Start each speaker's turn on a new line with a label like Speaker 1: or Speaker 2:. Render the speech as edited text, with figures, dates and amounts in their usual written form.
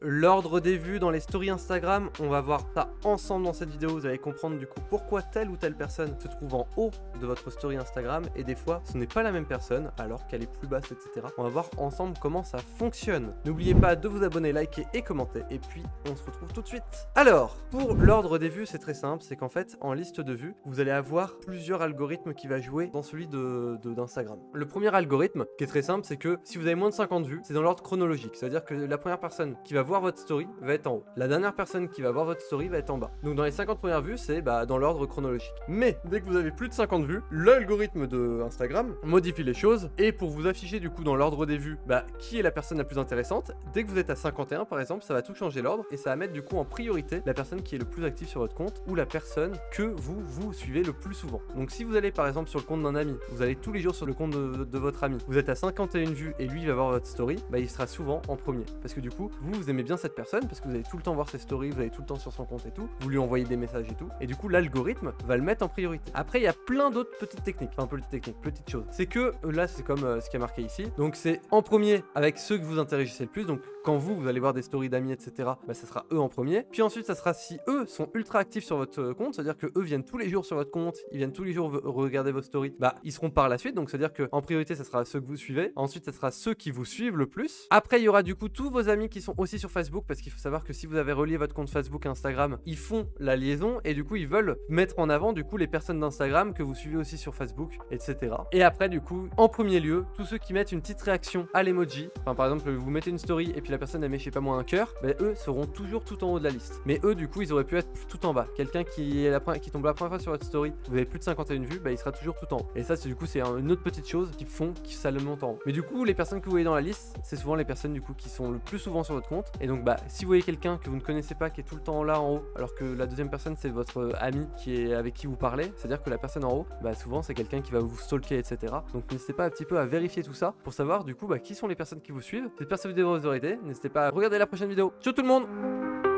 Speaker 1: l'ordre des vues dans les stories Instagram. On va voir ça ensemble dans cette vidéo. Vous allez comprendre du coup pourquoi telle ou telle personne se trouve en haut de votre story Instagram et des fois ce n'est pas la même personne alors qu'elle est plus basse, etc. On va voir ensemble comment ça fonctionne. N'oubliez pas de vous abonner, liker et commenter et puis on se retrouve tout de suite. Alors, pour l'ordre des vues, c'est très simple, c'est qu'en fait en liste de vues, vous allez avoir plusieurs algorithmes qui va jouer dans celui d'Instagram. Le premier algorithme qui est très simple, c'est que si vous avez moins de 50 vues, c'est dans l'ordre chronologique, c'est-à-dire que la première personne qui va voir votre story va être en haut. La dernière personne qui va voir votre story va être en bas. Donc dans les 50 premières vues, c'est dans l'ordre chronologique. Mais dès que vous avez plus de 50 vues, l'algorithme de Instagram modifie les choses et pour vous afficher du coup dans l'ordre des vues, qui est la personne la plus intéressante, dès que vous êtes à 51 par exemple, ça va tout changer l'ordre et ça va mettre du coup en priorité la personne qui est le plus active sur votre compte ou la personne que vous suivez le plus souvent. Donc si vous allez par exemple sur le compte d'un ami, vous allez tous les jours sur le compte de votre ami, vous êtes à 51 vues et lui il va voir votre story, il sera souvent en premier. Parce que du coup, vous aimez bien cette personne, parce que vous allez tout le temps voir ses stories, vous allez tout le temps sur son compte et tout, vous lui envoyez des messages et tout, et du coup l'algorithme va le mettre en priorité. Après il y a plein d'autres petites techniques, petites choses. C'est que là c'est comme ce qui est marqué ici, donc c'est en premier avec ceux que vous interagissez le plus, donc quand vous allez voir des stories d'amis etc, ça sera eux en premier, puis ensuite ça sera si eux sont ultra actifs sur votre compte, c'est à dire que eux viennent tous les jours sur votre compte, ils viennent tous les jours regarder vos stories, ils seront par la suite, donc c'est à dire que en priorité ça sera ceux que vous suivez, ensuite ça sera ceux qui vous suivent le plus, après il y aura du coup tous vos amis qui sont aussi sur Facebook, parce qu'il faut savoir que si vous avez relié votre compte Facebook et Instagram, ils font la liaison et du coup ils veulent mettre en avant du coup les personnes d'Instagram que vous suivez aussi sur Facebook, etc. Et après du coup en premier lieu tous ceux qui mettent une petite réaction à l'emoji, par exemple vous mettez une story et puis la personne elle met je sais pas moi un cœur, eux seront toujours tout en haut de la liste, mais eux du coup ils auraient pu être tout en bas. Quelqu'un qui tombe la première fois sur votre story, vous avez plus de 51 vues, il sera toujours tout en haut, et ça c'est du coup c'est une autre petite chose qui font que ça le monte en haut. Mais du coup les personnes que vous voyez dans la liste, c'est souvent les personnes du coup qui sont le plus souvent sur votre compte, et donc si vous voyez quelqu'un que vous ne connaissez pas qui est tout le temps là en haut, alors que la deuxième personne c'est votre ami avec qui vous parlez, c'est à dire que la personne en haut, souvent c'est quelqu'un qui va vous stalker, etc. Donc n'hésitez pas un petit peu à vérifier tout ça pour savoir du coup qui sont les personnes qui vous suivent. J'espère que ça vous vous aurez aidé. N'hésitez pas à regarder la prochaine vidéo. Ciao tout le monde.